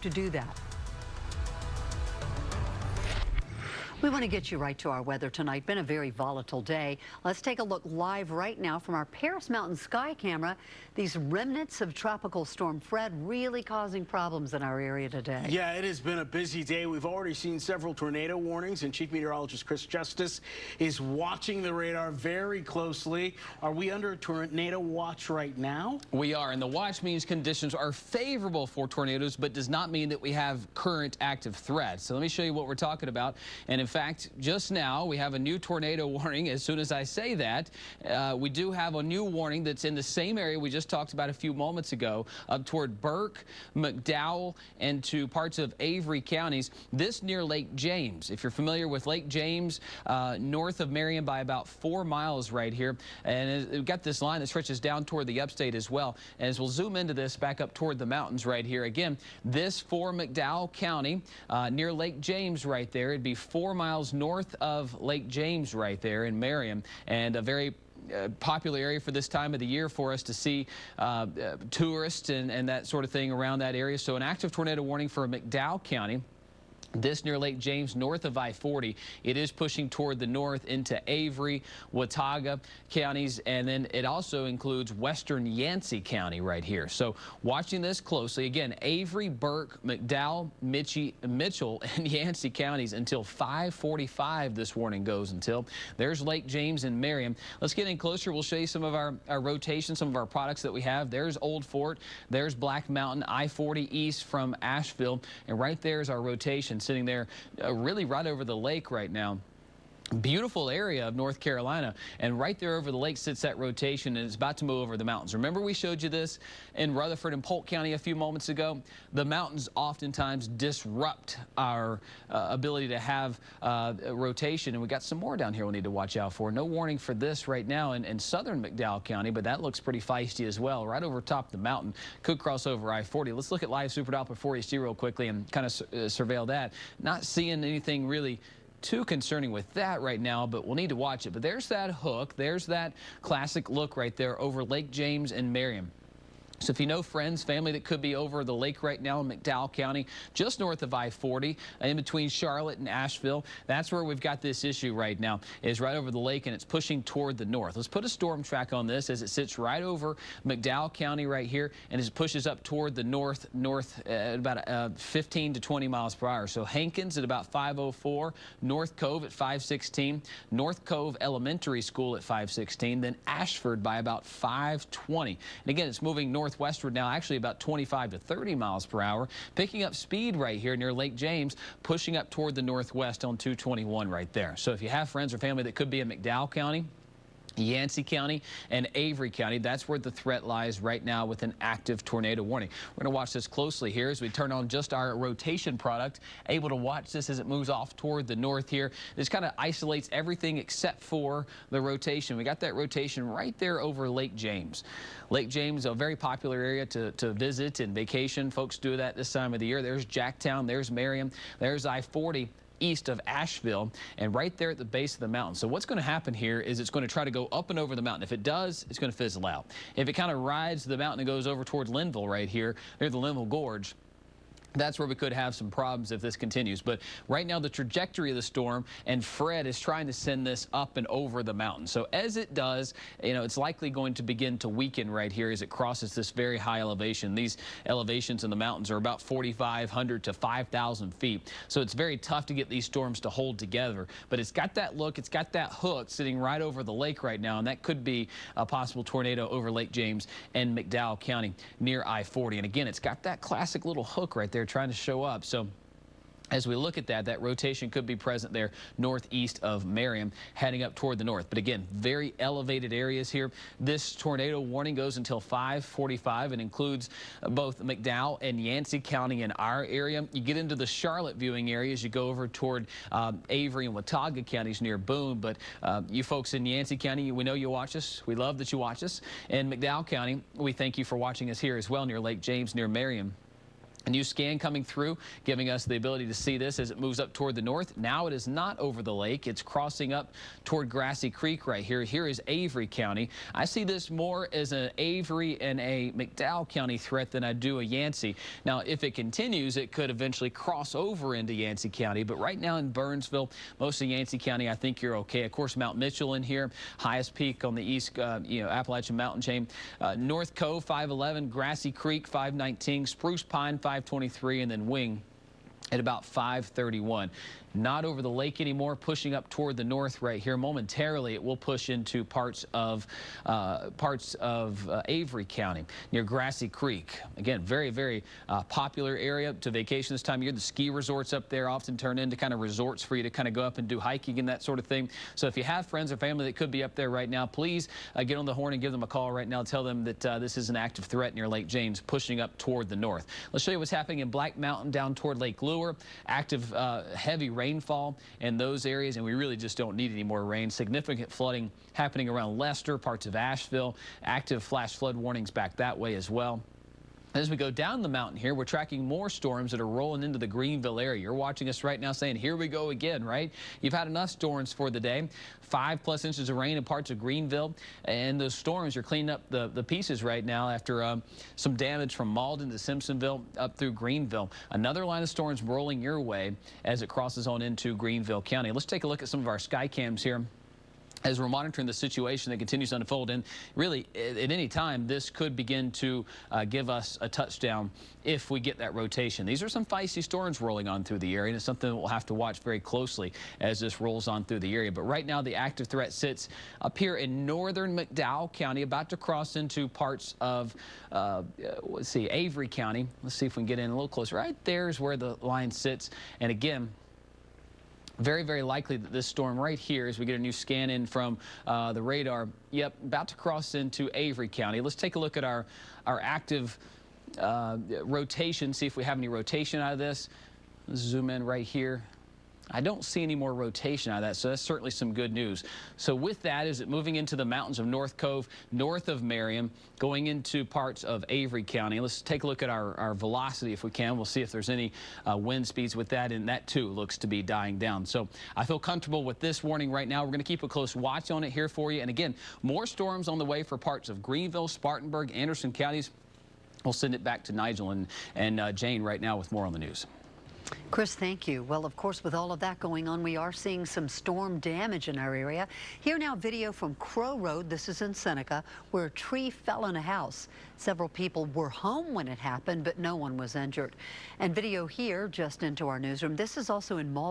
to do that. We want to get you right to our weather tonight. Been a very volatile day. Let's take a look live right now from our Paris Mountain sky camera. These remnants of Tropical Storm Fred really causing problems in our area today. Yeah, it has been a busy day. We've already seen several tornado warnings, and Chief Meteorologist Chris Justice is watching the radar very closely. Are we under a tornado watch right now? We are, and the watch means conditions are favorable for tornadoes, but does not mean that we have current active threats. So let me show you what we're talking about. And in fact, just now we have a new tornado warning. As soon as I say that, we do have a new warning that's in the same area we just talked about a few moments ago, up toward Burke, McDowell, and to parts of Avery counties. This near Lake James. If you're familiar with Lake James, north of Marion by about 4 miles right here. And we've got this line that stretches down toward the upstate as well. And as we'll zoom into this back up toward the mountains right here. Again, this for McDowell County, near Lake James right there. It'd be 4 miles north of Lake James right there in Marion, and a very popular area for this time of the year for us to see tourists and that sort of thing around that area. So an active tornado warning for McDowell County. This near Lake James, north of I-40. It is pushing toward the north into Avery, Watauga counties, and then it also includes western Yancey County right here. So watching this closely, again, Avery, Burke, McDowell, Mitchell, and Yancey counties until 5:45 this warning goes until. There's Lake James and Marion. Let's get in closer. We'll show you some of our rotation, some of our products that we have. There's Old Fort. There's Black Mountain, I-40 east from Asheville, and right there is our rotation sitting there really right over the lake right now. Beautiful area of North Carolina, and right there over the lake sits that rotation, and it's about to move over the mountains. Remember we showed you this in Rutherford and Polk County a few moments ago? The mountains oftentimes disrupt our ability to have a rotation, and we got some more down here we'll need to watch out for. No warning for this right now in southern McDowell County, but that looks pretty feisty as well. Right over top of the mountain, could cross over I-40. Let's look at live Super Doppler 4HD real quickly and kind of surveil that. Not seeing anything really too concerning with that right now, but we'll need to watch it. But there's that hook. There's that classic look right there over Lake James and Marion. So if you know friends, family that could be over the lake right now in McDowell County, just north of I-40, in between Charlotte and Asheville, that's where we've got this issue right now, is right over the lake, and it's pushing toward the north. Let's put a storm track on this as it sits right over McDowell County right here, and as it pushes up toward the north at about 15 to 20 miles per hour. So Hankins at about 5:04, North Cove at 5:16, North Cove Elementary School at 5:16, then Ashford by about 5:20. And again, it's moving northwestward now, actually about 25 to 30 miles per hour, picking up speed right here near Lake James, pushing up toward the northwest on 221 right there. So if you have friends or family that could be in McDowell County, Yancey County, and Avery County, that's where the threat lies right now with an active tornado warning. We're going to watch this closely here as we turn on just our rotation product, able to watch this as it moves off toward the north here. This kind of isolates everything except for the rotation. We got that rotation right there over Lake James. Lake James, a very popular area to visit and vacation. Folks do that this time of the year. There's Jacktown, there's Marion, there's I-40. East of Asheville, and right there at the base of the mountain. So what's going to happen here is it's going to try to go up and over the mountain. If it does, it's going to fizzle out. If it kind of rides the mountain and goes over toward Linville right here, near the Linville Gorge, that's where we could have some problems if this continues. But right now, the trajectory of the storm, and Fred is trying to send this up and over the mountain. So as it does, you know, it's likely going to begin to weaken right here as it crosses this very high elevation. These elevations in the mountains are about 4,500 to 5,000 feet. So it's very tough to get these storms to hold together. But it's got that look, it's got that hook sitting right over the lake right now, and that could be a possible tornado over Lake James and McDowell County near I-40. And again, it's got that classic little hook right there trying to show up. So as we look at that rotation could be present there northeast of Marion, heading up toward the north. But again, very elevated areas here. This tornado warning goes until 5:45 and includes both McDowell and Yancey County in our area. You get into the Charlotte viewing areas, you go over toward Avery and Watauga counties near Boone. But you folks in Yancey County, we know you watch us. We love that you watch us. And McDowell County, we thank you for watching us here as well near Lake James, near Marion. A new scan coming through, giving us the ability to see this as it moves up toward the north. Now it is not over the lake. It's crossing up toward Grassy Creek right here. Here is Avery County. I see this more as an Avery and a McDowell County threat than I do a Yancey. Now, if it continues, it could eventually cross over into Yancey County. But right now in Burnsville, most of Yancey County, I think you're okay. Of course, Mount Mitchell in here, highest peak on the east, Appalachian Mountain chain. North Cove, 511, Grassy Creek, 519, Spruce Pine, 523, and then Wing at about 531. Not over the lake anymore, pushing up toward the north right here. Momentarily, it will push into parts of Avery County near Grassy Creek. Again, very, very popular area to vacation this time of year. The ski resorts up there often turn into kind of resorts for you to kind of go up and do hiking and that sort of thing. So if you have friends or family that could be up there right now, please get on the horn and give them a call right now. Tell them that this is an active threat near Lake James, pushing up toward the north. Let's show you what's happening in Black Mountain down toward Lake Lure. Active heavy rainfall in those areas, and we really just don't need any more rain. Significant flooding happening around Lester, parts of Asheville. Active flash flood warnings back that way as well. As we go down the mountain here, we're tracking more storms that are rolling into the Greenville area. You're watching us right now saying, here we go again, right? You've had enough storms for the day. 5+ inches of rain in parts of Greenville. And those storms are cleaning up the pieces right now after some damage from Malden to Simpsonville up through Greenville. Another line of storms rolling your way as it crosses on into Greenville County. Let's take a look at some of our sky cams here as we're monitoring the situation that continues to unfold. And really, at any time, this could begin to give us a touchdown if we get that rotation. These are some feisty storms rolling on through the area, and it's something that we'll have to watch very closely as this rolls on through the area. But right now, the active threat sits up here in northern McDowell County, about to cross into parts of, let's see, Avery County. Let's see if we can get in a little closer. Right there is where the line sits. And again, very, very likely that this storm right here, as we get a new scan in from the radar, yep, about to cross into Avery County. Let's take a look at our active rotation, see if we have any rotation out of this. Let's zoom in right here. I don't see any more rotation out of that, so that's certainly some good news. So with that, is it moving into the mountains of North Cove, north of Merriam, going into parts of Avery County. Let's take a look at our velocity if we can. We'll see if there's any wind speeds with that, and that too looks to be dying down. So I feel comfortable with this warning right now. We're going to keep a close watch on it here for you. And again, more storms on the way for parts of Greenville, Spartanburg, Anderson counties. We'll send it back to Nigel and Jane right now with more on the news. Chris, thank you. Well, of course, with all of that going on, we are seeing some storm damage in our area. Here now, video from Crow Road. This is in Seneca, where a tree fell in a house. Several people were home when it happened, but no one was injured. And video here just into our newsroom. This is also in Malden.